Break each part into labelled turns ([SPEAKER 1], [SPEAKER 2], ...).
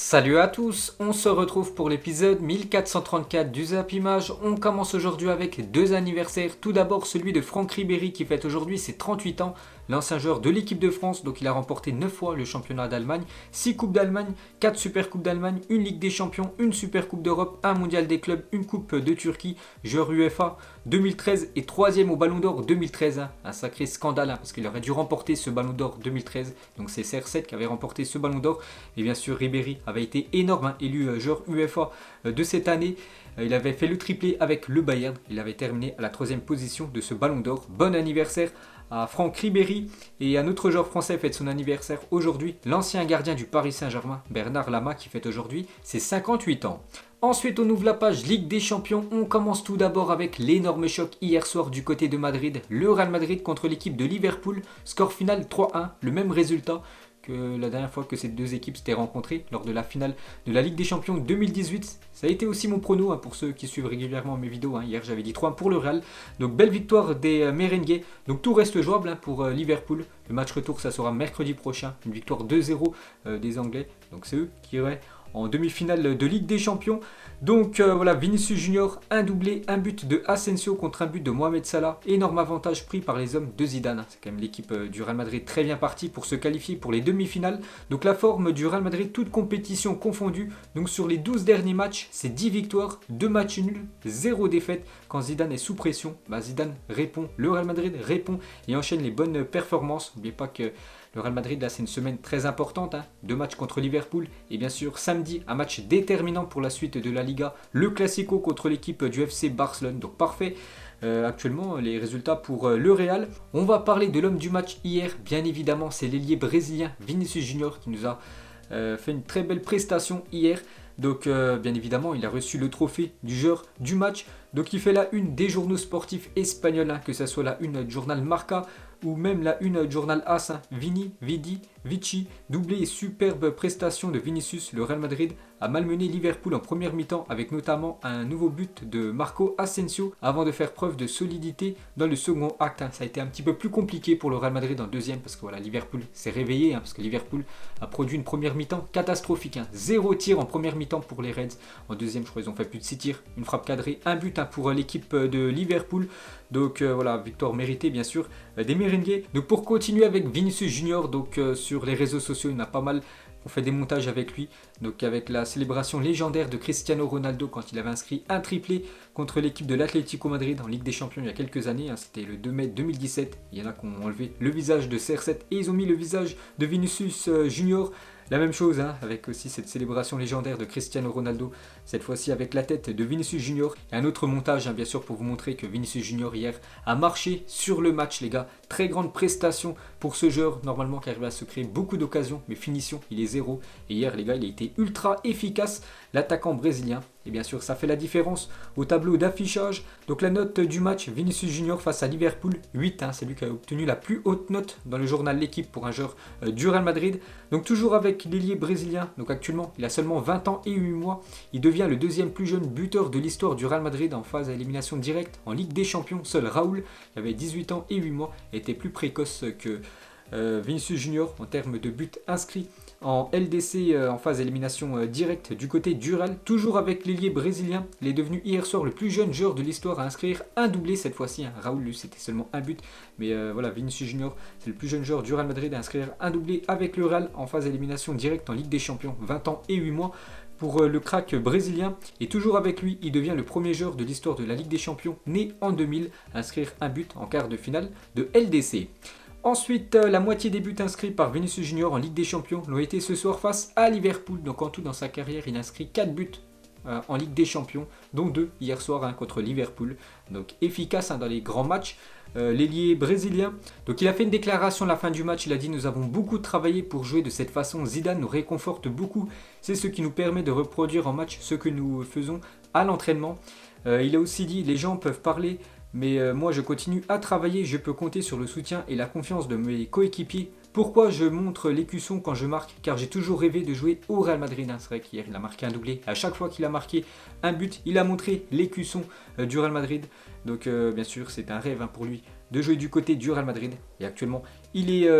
[SPEAKER 1] Salut à tous, on se retrouve pour l'épisode 1434 du Zap Image. On commence aujourd'hui avec deux anniversaires. Tout d'abord celui de Franck Ribéry qui fête aujourd'hui ses 38 ans. L'ancien joueur de l'équipe de France, donc il a remporté 9 fois le championnat d'Allemagne, 6 coupes d'Allemagne, 4 super coupes d'Allemagne, une Ligue des Champions, une super coupe d'Europe, un mondial des clubs, une coupe de Turquie, joueur UEFA 2013 et 3e au Ballon d'Or 2013. Un sacré scandale parce qu'il aurait dû remporter ce Ballon d'Or 2013. Donc c'est CR7 qui avait remporté ce Ballon d'Or. Et bien sûr Ribéry avait été énorme, élu joueur UEFA de cette année. Il avait fait le triplé avec le Bayern. Il avait terminé à la 3e position de ce Ballon d'Or. Bon anniversaire à Franck Ribéry. Et un autre joueur français fête son anniversaire aujourd'hui. L'ancien gardien du Paris Saint-Germain, Bernard Lama, qui fête aujourd'hui ses 58 ans. Ensuite, on ouvre la page Ligue des Champions. On commence tout d'abord avec l'énorme choc hier soir du côté de Madrid. Le Real Madrid contre l'équipe de Liverpool. Score final 3-1, le même résultat que la dernière fois que ces deux équipes s'étaient rencontrées lors de la finale de la Ligue des Champions 2018. Ça a été aussi mon prono pour ceux qui suivent régulièrement mes vidéos. Hier j'avais dit 3-1 pour le Real. Donc belle victoire des Merengues. Donc tout reste jouable pour Liverpool. Le match retour ça sera mercredi prochain. Une victoire 2-0 des Anglais. Donc c'est eux qui iraient en demi-finale de Ligue des Champions. Donc voilà, Vinicius Junior, un doublé, un but de Asensio contre un but de Mohamed Salah. Énorme avantage pris par les hommes de Zidane. C'est quand même l'équipe du Real Madrid très bien partie pour se qualifier pour les demi-finales. Donc la forme du Real Madrid, toute compétition confondue. Donc sur les 12 derniers matchs, c'est 10 victoires, 2 matchs nuls, 0 défaite. Quand Zidane est sous pression, Zidane répond, le Real Madrid répond et enchaîne les bonnes performances. N'oubliez pas que le Real Madrid, là, c'est une semaine très importante. 2 matchs contre Liverpool. Et bien sûr, samedi, un match déterminant pour la suite de la Liga. Le Classico contre l'équipe du FC Barcelone. Donc parfait. Actuellement, les résultats pour le Real. On va parler de l'homme du match hier. Bien évidemment, c'est l'ailier brésilien Vinicius Junior qui nous a fait une très belle prestation hier. Donc bien évidemment, il a reçu le trophée du joueur du match. Donc il fait la une des journaux sportifs espagnols, que ce soit la une du journal Marca ou même la une du journal AS. Vini, Vidi, Vici, doublé et superbe prestation de Vinicius. Le Real Madrid a malmené Liverpool en première mi-temps avec notamment un nouveau but de Marco Asensio avant de faire preuve de solidité dans le second acte. Ça a été un petit peu plus compliqué pour le Real Madrid en deuxième parce que voilà, Liverpool s'est réveillé parce que Liverpool a produit une première mi-temps catastrophique. 0 tir en première mi-temps pour les Reds. En deuxième, je crois qu'ils ont fait plus de 6 tirs, une frappe cadrée, un but pour l'équipe de Liverpool. Donc voilà, victoire méritée bien sûr des Merengues. Donc pour continuer avec Vinicius Junior, donc sur les réseaux sociaux, il y en a pas mal. On fait des montages avec lui, donc avec la célébration légendaire de Cristiano Ronaldo quand il avait inscrit un triplé contre l'équipe de l'Atlético Madrid en Ligue des Champions il y a quelques années. C'était le 2 mai 2017. Il y en a qui ont enlevé le visage de CR7 et ils ont mis le visage de Vinicius Junior. La même chose avec aussi cette célébration légendaire de Cristiano Ronaldo, cette fois-ci avec la tête de Vinicius Junior. Et un autre montage bien sûr pour vous montrer que Vinicius Junior hier a marché sur le match les gars. Très grande prestation pour ce joueur normalement qui arrive à se créer beaucoup d'occasions, mais finition il est 0. Et hier les gars il a été ultra efficace, l'attaquant brésilien. Et bien sûr ça fait la différence au tableau d'affichage. Donc la note du match, Vinicius Junior face à Liverpool, 8. C'est lui qui a obtenu la plus haute note dans le journal L'équipe pour un joueur du Real Madrid. Donc toujours avec l'ailier brésilien, donc actuellement il a seulement 20 ans et 8 mois. Il devient le deuxième plus jeune buteur de l'histoire du Real Madrid en phase à élimination directe en Ligue des Champions. Seul Raúl, qui avait 18 ans et 8 mois, était plus précoce que Vinicius Junior en termes de buts inscrits en LDC en phase élimination directe du côté du Real. Toujours avec l'ailier brésilien, il est devenu hier soir le plus jeune joueur de l'histoire à inscrire un doublé cette fois-ci. Raúl, lui, c'était seulement un but. Mais voilà, Vinicius Junior, c'est le plus jeune joueur du Real Madrid à inscrire un doublé avec le Real en phase élimination directe en Ligue des Champions. 20 ans et 8 mois pour le crack brésilien. Et toujours avec lui, il devient le premier joueur de l'histoire de la Ligue des Champions, né en 2000, à inscrire un but en quart de finale de LDC. Ensuite, la moitié des buts inscrits par Vinicius Junior en Ligue des Champions l'ont été ce soir face à Liverpool. Donc en tout dans sa carrière, il a inscrit 4 buts en Ligue des Champions, dont 2 hier soir contre Liverpool. Donc efficace dans les grands matchs. L'ailier brésilien. Donc il a fait une déclaration à la fin du match, il a dit: nous avons beaucoup travaillé pour jouer de cette façon, Zidane nous réconforte beaucoup, c'est ce qui nous permet de reproduire en match ce que nous faisons à l'entraînement. Il a aussi dit: les gens peuvent parler, mais moi je continue à travailler, je peux compter sur le soutien et la confiance de mes coéquipiers. Pourquoi je montre l'écusson quand je marque? Car j'ai toujours rêvé de jouer au Real Madrid. C'est vrai qu'hier il a marqué un doublé. À chaque fois qu'il a marqué un but, il a montré l'écusson du Real Madrid. Donc bien sûr c'est un rêve pour lui de jouer du côté du Real Madrid. Et actuellement, il est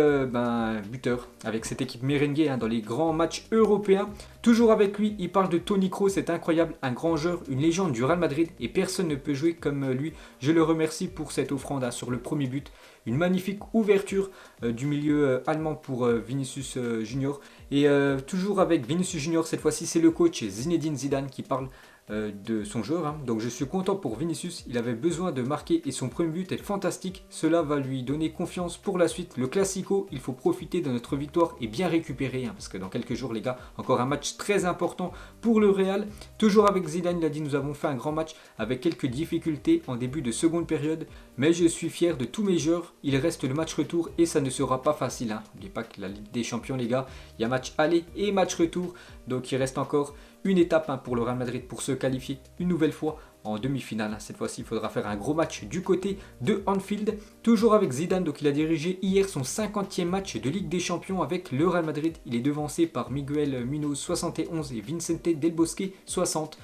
[SPEAKER 1] buteur avec cette équipe merengue dans les grands matchs européens. Toujours avec lui, il parle de Toni Kroos, c'est incroyable, un grand joueur, une légende du Real Madrid et personne ne peut jouer comme lui. Je le remercie pour cette offrande sur le premier but. Une magnifique ouverture du milieu allemand pour Vinicius Junior. Et toujours avec Vinicius Junior, cette fois-ci c'est le coach Zinedine Zidane qui parle de son joueur. Donc je suis content pour Vinicius, il avait besoin de marquer et son premier but est fantastique. Cela va lui donner confiance pour la suite. Le Classico, il faut profiter de notre victoire et bien récupérer. Parce que dans quelques jours les gars, encore un match très important pour le Real. Toujours avec Zidane, il a dit nous avons fait un grand match avec quelques difficultés en début de seconde période. Mais je suis fier de tous mes joueurs. Il reste le match retour et ça ne sera pas facile. N'oubliez pas que la Ligue des Champions les gars, il y a match aller et match retour. Donc il reste encore une étape pour le Real Madrid pour se qualifier une nouvelle fois en demi-finale. Cette fois-ci, il faudra faire un gros match du côté de Anfield. Toujours avec Zidane, donc il a dirigé hier son 50e match de Ligue des Champions avec le Real Madrid. Il est devancé par Miguel Munoz 71 et Vicente Del Bosque 60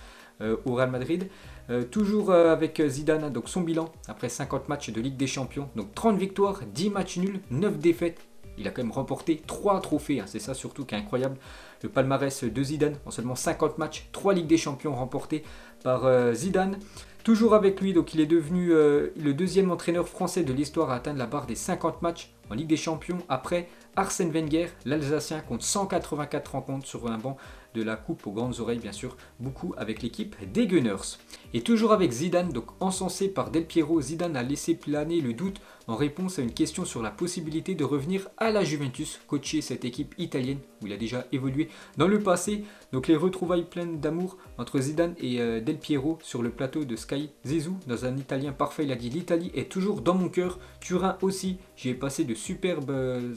[SPEAKER 1] au Real Madrid. Toujours avec Zidane, donc son bilan après 50 matchs de Ligue des Champions. Donc 30 victoires, 10 matchs nuls, 9 défaites. Il a quand même remporté 3 trophées, c'est ça surtout qui est incroyable. Le palmarès de Zidane en seulement 50 matchs, 3 Ligues des Champions remportées par Zidane. Toujours avec lui, donc il est devenu le deuxième entraîneur français de l'histoire à atteindre la barre des 50 matchs en Ligue des Champions après Arsène Wenger. L'Alsacien compte 184 rencontres sur un banc de la coupe aux grandes oreilles, bien sûr, beaucoup avec l'équipe des Gunners. Et toujours avec Zidane, donc encensé par Del Piero, Zidane a laissé planer le doute en réponse à une question sur la possibilité de revenir à la Juventus, coacher cette équipe italienne où il a déjà évolué dans le passé. Donc les retrouvailles pleines d'amour entre Zidane et Del Piero sur le plateau de Sky. Zizou, dans un italien parfait, il a dit l'Italie est toujours dans mon cœur, Turin aussi, j'y ai passé de superbes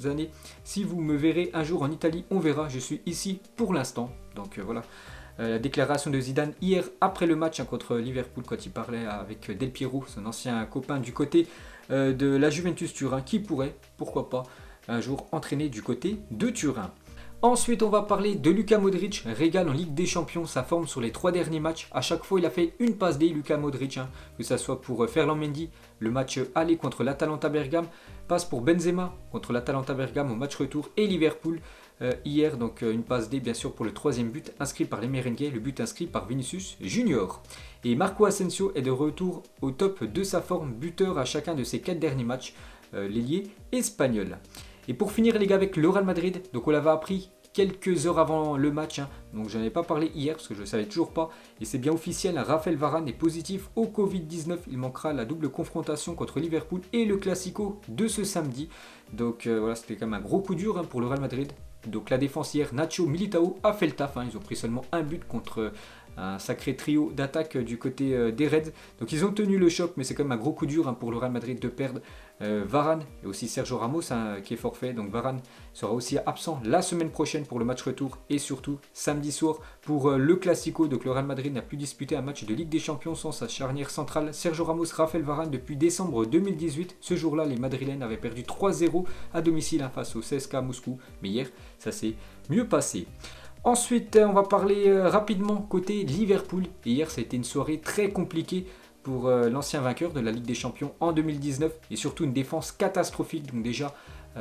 [SPEAKER 1] années. Si vous me verrez un jour en Italie, on verra, je suis ici pour l'instant. Donc voilà. La déclaration de Zidane hier après le match contre Liverpool quand il parlait avec Del Piero, son ancien copain du côté de la Juventus Turin qui pourrait, pourquoi pas, un jour entraîner du côté de Turin. Ensuite, on va parler de Luka Modric, régale en Ligue des Champions, sa forme sur les 3 derniers matchs. À chaque fois, il a fait une passe D, Luka Modric, que ce soit pour Ferland Mendy, le match aller contre l'Atalanta Bergame, passe pour Benzema contre l'Atalanta Bergame au match retour et Liverpool hier. Donc une passe D bien sûr pour le 3e but inscrit par les merengues, le but inscrit par Vinicius Junior. Et Marco Asensio est de retour au top de sa forme, buteur à chacun de ses 4 derniers matchs, l'ailier espagnol. Et pour finir les gars avec le Real Madrid, donc on l'avait appris quelques heures avant le match, donc je n'en ai pas parlé hier parce que je ne savais toujours pas, et c'est bien officiel, Raphaël Varane est positif au Covid-19, il manquera la double confrontation contre Liverpool et le Classico de ce samedi, donc voilà, c'était quand même un gros coup dur pour le Real Madrid. Donc la défense hier, Nacho, Militao a fait le taf, ils ont pris seulement un but contre un sacré trio d'attaque du côté des Reds. Donc ils ont tenu le choc, mais c'est quand même un gros coup dur pour le Real Madrid de perdre Varane et aussi Sergio Ramos qui est forfait. Donc Varane sera aussi absent la semaine prochaine pour le match retour et surtout samedi soir pour le Classico. Donc le Real Madrid n'a plus disputé un match de Ligue des Champions sans sa charnière centrale Sergio Ramos, Raphaël Varane depuis décembre 2018. Ce jour-là, les Madrilènes avaient perdu 3-0 à domicile face au CSKA Moscou, mais hier ça s'est mieux passé. Ensuite, on va parler rapidement côté Liverpool. Et hier, ça a été une soirée très compliquée pour l'ancien vainqueur de la Ligue des Champions en 2019 et surtout une défense catastrophique. Donc déjà,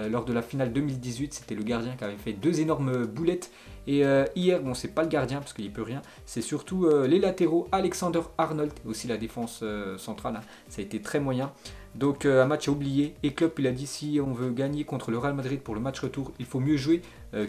[SPEAKER 1] lors de la finale 2018, c'était le gardien qui avait fait 2 énormes boulettes. Et hier, bon, c'est pas le gardien parce qu'il n'y peut rien, c'est surtout les latéraux, Alexander Arnold et aussi la défense centrale. Ça a été très moyen. Donc un match à oublier. Et Klopp, il a dit si on veut gagner contre le Real Madrid pour le match retour, il faut mieux jouer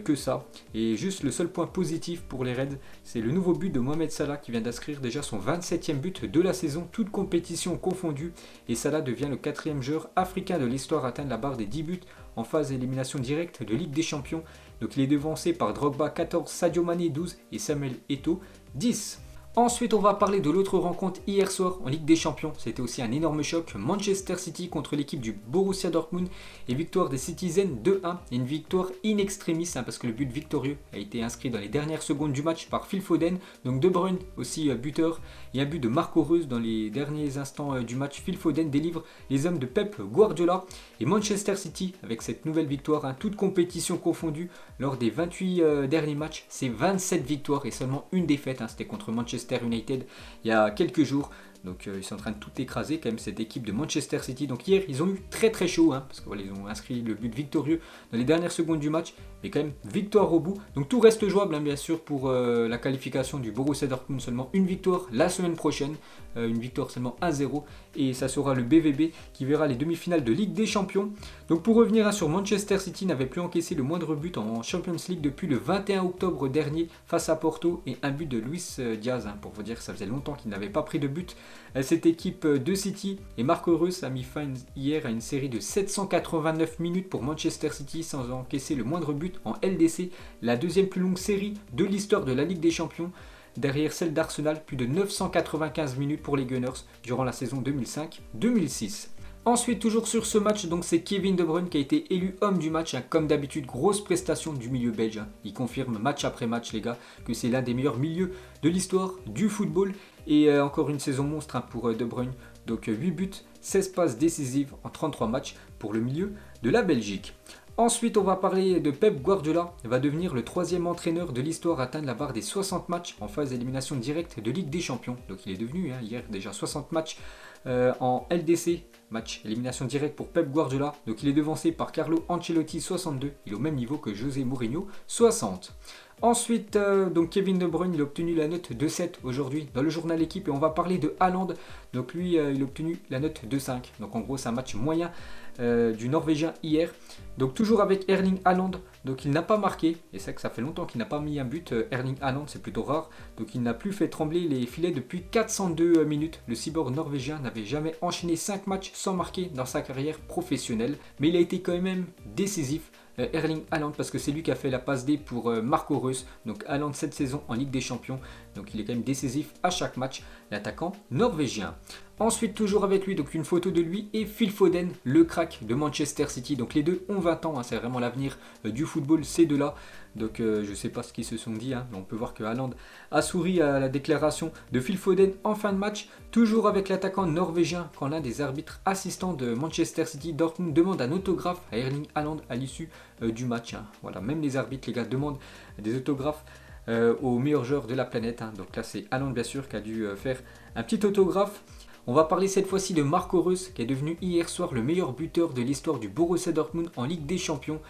[SPEAKER 1] que ça. Et juste le seul point positif pour les Reds, c'est le nouveau but de Mohamed Salah qui vient d'inscrire déjà son 27e but de la saison, toute compétition confondue. Et Salah devient le 4e joueur africain de l'histoire à atteindre la barre des 10 buts en phase d'élimination directe de Ligue des Champions. Donc il est devancé par Drogba 14, Sadio Mané 12 et Samuel Eto'o 10. Ensuite, on va parler de l'autre rencontre hier soir en Ligue des Champions. C'était aussi un énorme choc. Manchester City contre l'équipe du Borussia Dortmund et victoire des Citizens 2-1. Une victoire in extremis parce que le but victorieux a été inscrit dans les dernières secondes du match par Phil Foden. Donc De Bruyne aussi buteur et un but de Marco Reus dans les derniers instants du match. Phil Foden délivre les hommes de Pep Guardiola et Manchester City avec cette nouvelle victoire, toute compétition confondue lors des 28 derniers matchs. C'est 27 victoires et seulement une défaite. C'était contre Manchester United il y a quelques jours. Donc ils sont en train de tout écraser quand même cette équipe de Manchester City. Donc hier ils ont eu très chaud parce que voilà, ils ont inscrit le but victorieux dans les dernières secondes du match. Mais quand même victoire au bout. Donc tout reste jouable bien sûr pour la qualification du Borussia Dortmund. Seulement une victoire la semaine prochaine. Une victoire seulement 1-0. Et ça sera le BVB qui verra les demi-finales de Ligue des Champions. Donc pour revenir sur Manchester City, n'avait plus encaissé le moindre but en Champions League depuis le 21 octobre dernier face à Porto. Et un but de Luis Diaz. Pour vous dire que ça faisait longtemps qu'il n'avait pas pris de but. Cette équipe de City. Et Marco Reus a mis fin hier à une série de 789 minutes pour Manchester City sans encaisser le moindre but en LDC, la deuxième plus longue série de l'histoire de la Ligue des Champions, derrière celle d'Arsenal, plus de 995 minutes pour les Gunners durant la saison 2005-2006. Ensuite, toujours sur ce match, donc c'est Kevin De Bruyne qui a été élu homme du match. Comme d'habitude, grosse prestation du milieu belge. Il confirme match après match, les gars, que c'est l'un des meilleurs milieux de l'histoire du football. Et encore une saison monstre pour De Bruyne. Donc 8 buts, 16 passes décisives en 33 matchs pour le milieu de la Belgique. Ensuite, on va parler de Pep Guardiola. Il va devenir le 3e entraîneur de l'histoire à atteindre la barre des 60 matchs en phase d'élimination directe de Ligue des Champions. Donc il est devenu hier déjà 60 matchs en LDC, match élimination directe pour Pep Guardiola. Donc il est devancé par Carlo Ancelotti 62. Il est au même niveau que José Mourinho 60. Ensuite, donc Kevin De Bruyne, il a obtenu la note de 7 aujourd'hui dans le journal Équipe et on va parler de Haaland. Donc lui, il a obtenu la note de 5. Donc en gros, c'est un match moyen du Norvégien hier. Donc toujours avec Erling Haaland. Donc il n'a pas marqué. Et c'est que ça fait longtemps qu'il n'a pas mis un but. Erling Haaland, c'est plutôt rare. Donc il n'a plus fait trembler les filets depuis 402 minutes. Le cyborg norvégien n'avait jamais enchaîné 5 matchs sans marquer dans sa carrière professionnelle. Mais il a été quand même décisif. Erling Haaland, parce que c'est lui qui a fait la passe D pour Marco Reus. Donc Haaland cette saison en Ligue des Champions. Donc il est quand même décisif à chaque match, l'attaquant norvégien. Ensuite, toujours avec lui, donc une photo de lui et Phil Foden, le crack de Manchester City. Donc les deux ont 20 ans, c'est vraiment l'avenir du football, ces deux-là. Donc je ne sais pas ce qu'ils se sont dit, mais on peut voir que Haaland a souri à la déclaration de Phil Foden en fin de match. Toujours avec l'attaquant norvégien, quand l'un des arbitres assistants de Manchester City, Dortmund, demande un autographe à Erling Haaland à l'issue du match. Voilà, même les arbitres, les gars, demandent des autographes aux meilleurs joueurs de la planète. Donc là, c'est Haaland, bien sûr, qui a dû faire un petit autographe. On va parler cette fois-ci de Marco Reus, qui est devenu hier soir le meilleur buteur de l'histoire du Borussia Dortmund en Ligue des Champions.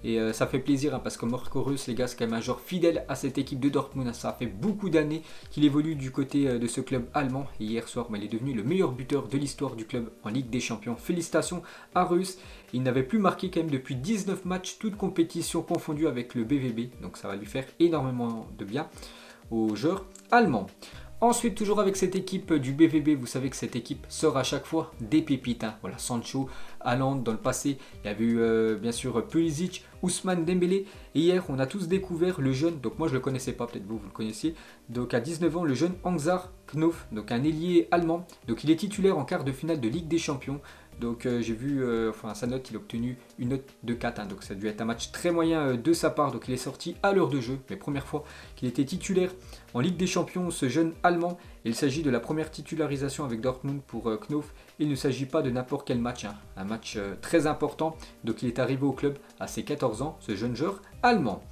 [SPEAKER 1] Et ça fait plaisir parce que Marco Reus, les gars, c'est quand même un joueur fidèle à cette équipe de Dortmund. Ça fait beaucoup d'années qu'il évolue du côté de ce club allemand. Et hier soir, il est devenu le meilleur buteur de l'histoire du club en Ligue des Champions. Félicitations à Reus. Il n'avait plus marqué quand même depuis 19 matchs, toutes compétitions confondues avec le BVB. Donc ça va lui faire énormément de bien aux joueurs allemands. Ensuite, toujours avec cette équipe du BVB, vous savez que cette équipe sort à chaque fois des pépites. Voilà, Sancho, Haaland, dans le passé, il y avait eu bien sûr Pulisic, Ousmane Dembélé. Et hier, on a tous découvert le jeune, donc moi je ne le connaissais pas, peut-être vous le connaissiez. Donc à 19 ans, le jeune Hangzar Knof, donc un ailier allemand. Donc il est titulaire en quart de finale de Ligue des Champions. Donc j'ai vu, sa note, il a obtenu une note de 4, donc ça a dû être un match très moyen de sa part, donc il est sorti à l'heure de jeu, mais première fois qu'il était titulaire en Ligue des Champions, ce jeune allemand. Il s'agit de la première titularisation avec Dortmund pour Knof. Il ne s'agit pas de n'importe quel match, un match très important, donc il est arrivé au club à ses 14 ans, ce jeune joueur allemand.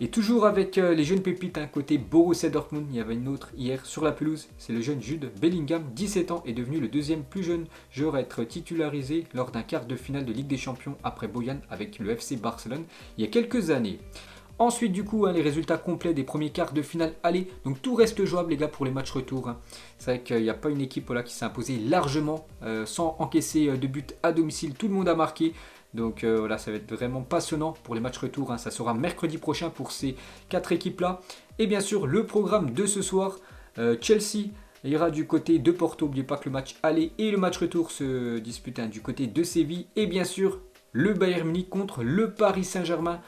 [SPEAKER 1] Et toujours avec les jeunes pépites, côté Borussia Dortmund, il y avait une autre hier sur la pelouse, c'est le jeune Jude Bellingham, 17 ans, est devenu le deuxième plus jeune joueur à être titularisé lors d'un quart de finale de Ligue des Champions après Bojan avec le FC Barcelone il y a quelques années. Ensuite du coup, les résultats complets des premiers quarts de finale aller, donc tout reste jouable les gars pour les matchs retour. C'est vrai qu'il n'y a pas une équipe qui s'est imposée largement sans encaisser de but à domicile, tout le monde a marqué. Donc voilà, ça va être vraiment passionnant pour les matchs retour. Ça sera mercredi prochain pour ces 4 équipes-là. Et bien sûr, le programme de ce soir, Chelsea ira du côté de Porto. N'oubliez pas que le match aller et le match retour se disputent du côté de Séville. Et bien sûr, le Bayern Munich contre le Paris Saint-Germain.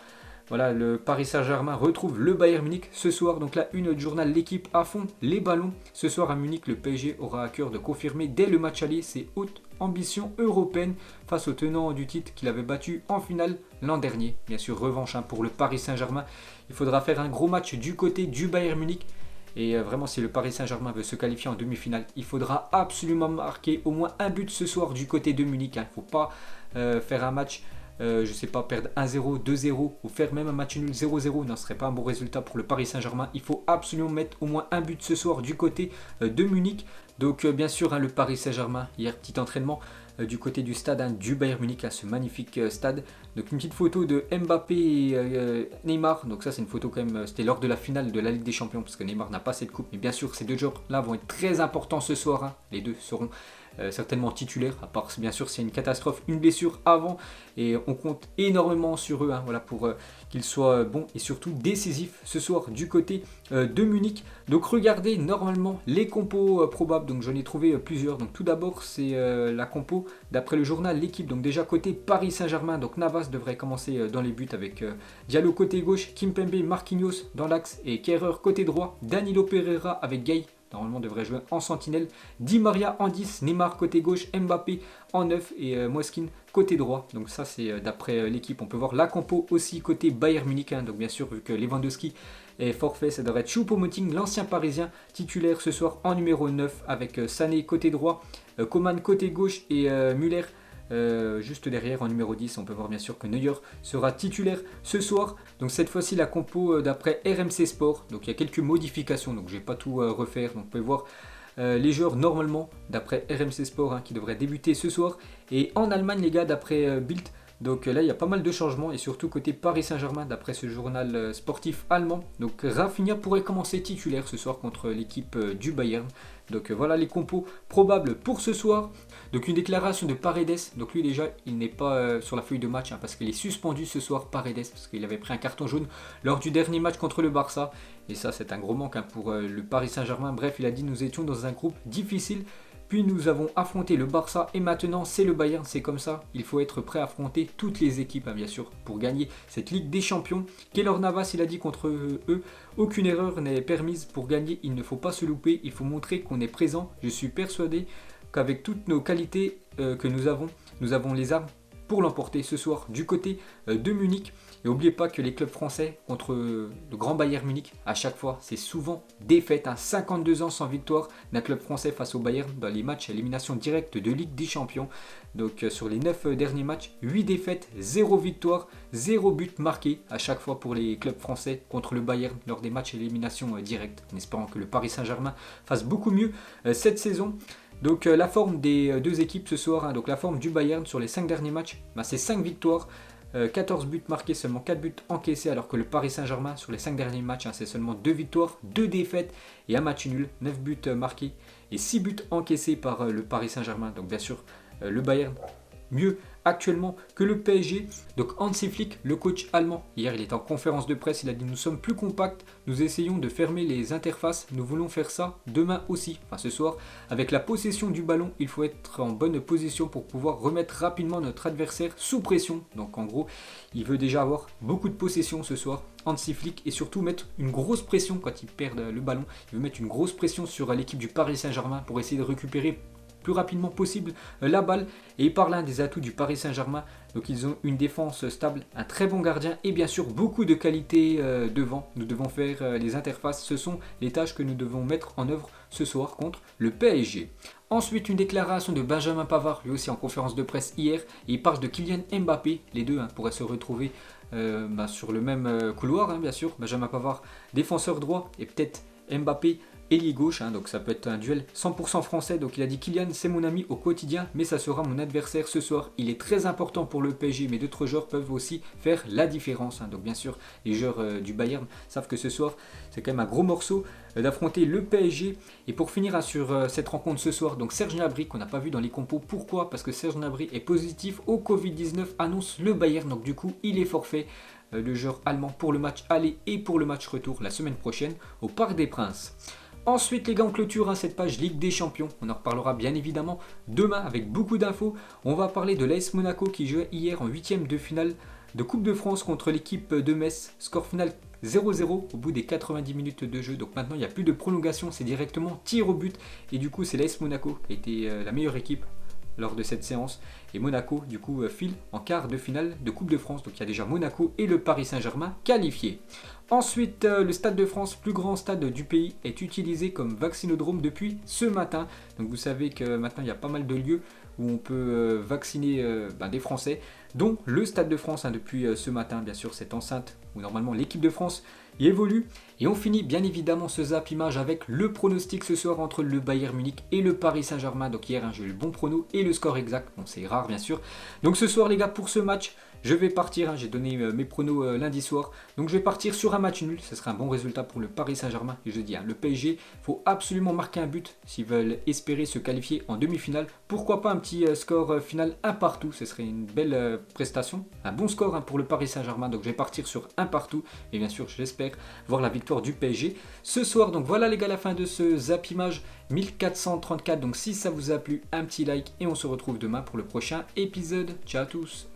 [SPEAKER 1] Voilà, le Paris Saint-Germain retrouve le Bayern Munich ce soir. Donc là, une journal, l'équipe à fond, les ballons. Ce soir à Munich, le PSG aura à cœur de confirmer dès le match aller ses hautes ambitions européennes face au tenant du titre qu'il avait battu en finale l'an dernier. Bien sûr, revanche pour le Paris Saint-Germain. Il faudra faire un gros match du côté du Bayern Munich. Et vraiment, si le Paris Saint-Germain veut se qualifier en demi-finale, il faudra absolument marquer au moins un but ce soir du côté de Munich. Il ne faut pas faire un match je sais pas, perdre 1-0, 2-0 ou faire même un match nul 0-0, non, ce serait pas un bon résultat pour le Paris Saint-Germain. Il faut absolument mettre au moins un but ce soir du côté de Munich. Donc bien sûr, hein, le Paris Saint-Germain, hier petit entraînement du côté du stade du Bayern Munich, ce magnifique stade. Donc une petite photo de Mbappé et Neymar. Donc ça c'est une photo quand même, c'était lors de la finale de la Ligue des Champions parce que Neymar n'a pas cette coupe. Mais bien sûr ces deux joueurs là vont être très importants ce soir, hein. Les deux seront certainement titulaires, à part bien sûr s'il y a une catastrophe, une blessure avant. Et on compte énormément sur eux, hein, voilà, pour qu'ils soient bons et surtout décisifs ce soir du côté de Munich. Donc regardez normalement les compos probables, donc j'en ai trouvé plusieurs. Donc tout d'abord c'est la compo d'après le journal L'équipe. Donc déjà côté Paris Saint-Germain, donc Navas devrait commencer dans les buts avec Diallo côté gauche, Kimpembe, Marquinhos dans l'axe et Kehrer côté droit, Danilo Pereira avec Gay. Normalement devrait jouer en sentinelle. Di Maria en 10, Neymar côté gauche, Mbappé en 9 et Moiskin côté droit. Donc ça c'est d'après l'équipe. On peut voir la compo aussi côté Bayern Munich, hein. Donc bien sûr vu que Lewandowski est forfait, ça devrait être Choupo-Moting, l'ancien parisien titulaire ce soir en numéro 9 avec Sané côté droit, Coman côté gauche et Müller juste derrière en numéro 10. On peut voir bien sûr que Neuer sera titulaire ce soir. Donc cette fois-ci la compo d'après RMC Sport. Donc il y a quelques modifications, donc je ne vais pas tout refaire. Donc vous pouvez voir les joueurs normalement d'après RMC Sport, hein, qui devraient débuter ce soir. Et en Allemagne les gars d'après Bild. Donc là il y a pas mal de changements et surtout côté Paris Saint-Germain d'après ce journal sportif allemand. Donc Rafinha pourrait commencer titulaire ce soir contre l'équipe du Bayern. Donc voilà les compos probables pour ce soir. Donc une déclaration de Paredes. Donc lui déjà il n'est pas sur la feuille de match, hein, parce qu'il est suspendu ce soir, Paredes, parce qu'il avait pris un carton jaune lors du dernier match contre le Barça. Et ça c'est un gros manque, hein, pour le Paris Saint-Germain. Bref, il a dit nous étions dans un groupe difficile. Puis nous avons affronté le Barça et maintenant c'est le Bayern, c'est comme ça. Il faut être prêt à affronter toutes les équipes, hein, bien sûr, pour gagner cette Ligue des Champions. Keylor Navas, il a dit contre eux, aucune erreur n'est permise pour gagner, il ne faut pas se louper, il faut montrer qu'on est présent. Je suis persuadé qu'avec toutes nos qualités que nous avons les armes pour l'emporter ce soir du côté de Munich. Et n'oubliez pas que les clubs français contre le grand Bayern Munich, à chaque fois, c'est souvent défaite, hein. 52 ans sans victoire d'un club français face au Bayern dans les matchs à élimination directe de Ligue des Champions. Donc sur les 9 derniers matchs, 8 défaites, 0 victoire, 0 but marqué à chaque fois pour les clubs français contre le Bayern lors des matchs à élimination directe. En espérant que le Paris Saint-Germain fasse beaucoup mieux cette saison. Donc la forme des deux équipes ce soir, hein, donc la forme du Bayern sur les 5 derniers matchs, c'est 5 victoires, 14 buts marqués, seulement 4 buts encaissés, alors que le Paris Saint-Germain sur les 5 derniers matchs, hein, c'est seulement 2 victoires, 2 défaites et un match nul, 9 buts marqués et 6 buts encaissés par le Paris Saint-Germain. Donc bien sûr le Bayern mieux actuellement que le PSG. Donc Hansi Flick, le coach allemand, hier il était en conférence de presse, il a dit nous sommes plus compacts, nous essayons de fermer les interfaces, nous voulons faire ça demain aussi, enfin ce soir. Avec la possession du ballon, il faut être en bonne position pour pouvoir remettre rapidement notre adversaire sous pression. Donc en gros, il veut déjà avoir beaucoup de possession ce soir, Hansi Flick, et surtout mettre une grosse pression quand ils perdent le ballon. Il veut mettre une grosse pression sur l'équipe du Paris Saint-Germain pour essayer de récupérer plus rapidement possible la balle. Et il parle des atouts du Paris Saint-Germain. Donc ils ont une défense stable, un très bon gardien et bien sûr beaucoup de qualité devant. Nous devons faire les interfaces. Ce sont les tâches que nous devons mettre en œuvre ce soir contre le PSG. Ensuite, une déclaration de Benjamin Pavard, lui aussi en conférence de presse hier. Et il parle de Kylian Mbappé. Les deux, hein, pourraient se retrouver sur le même couloir, hein, bien sûr. Benjamin Pavard, défenseur droit, et peut-être Mbappé ailier gauche, hein, donc ça peut être un duel 100% français. Donc il a dit Kylian c'est mon ami au quotidien mais ça sera mon adversaire ce soir, il est très important pour le PSG mais d'autres joueurs peuvent aussi faire la différence, hein. Donc bien sûr les joueurs du Bayern savent que ce soir c'est quand même un gros morceau d'affronter le PSG. Et pour finir, hein, sur cette rencontre ce soir, donc Serge Gnabry qu'on n'a pas vu dans les compos. Pourquoi? Parce que Serge Gnabry est positif au Covid-19, annonce le Bayern, donc du coup il est forfait, le joueur allemand, pour le match aller et pour le match retour la semaine prochaine au Parc des Princes. Ensuite les gars, on clôture, hein, cette page Ligue des Champions. On en reparlera bien évidemment demain avec beaucoup d'infos. On va parler de l'AS Monaco qui jouait hier en 8e de finale de Coupe de France contre l'équipe de Metz. Score final 0-0 au bout des 90 minutes de jeu. Donc maintenant il n'y a plus de prolongation, c'est directement tir au but. Et du coup c'est l'AS Monaco qui a été la meilleure équipe lors de cette séance. Et Monaco du coup file en quart de finale de Coupe de France. Donc il y a déjà Monaco et le Paris Saint-Germain qualifiés. Ensuite, le Stade de France, plus grand stade du pays, est utilisé comme vaccinodrome depuis ce matin. Donc vous savez que maintenant il y a pas mal de lieux où on peut vacciner des Français. dont le Stade de France depuis ce matin, bien sûr, cette enceinte où normalement l'équipe de France y évolue. Et on finit bien évidemment ce Zap Image avec le pronostic ce soir entre le Bayern Munich et le Paris Saint-Germain. Donc hier, j'ai eu le bon prono et le score exact. Bon, c'est rare bien sûr. Donc ce soir les gars, pour ce match, je vais partir, j'ai donné mes pronos lundi soir, donc je vais partir sur un match nul, ce serait un bon résultat pour le Paris Saint-Germain. Et je dis, le PSG, il faut absolument marquer un but s'ils veulent espérer se qualifier en demi-finale. Pourquoi pas un petit score final 1 partout, ce serait une belle prestation, un bon score pour le Paris Saint-Germain. Donc je vais partir sur 1 partout, et bien sûr j'espère voir la victoire du PSG ce soir. Donc voilà les gars, la fin de ce Zap Image 1434, donc si ça vous a plu, un petit like, et on se retrouve demain pour le prochain épisode. Ciao à tous.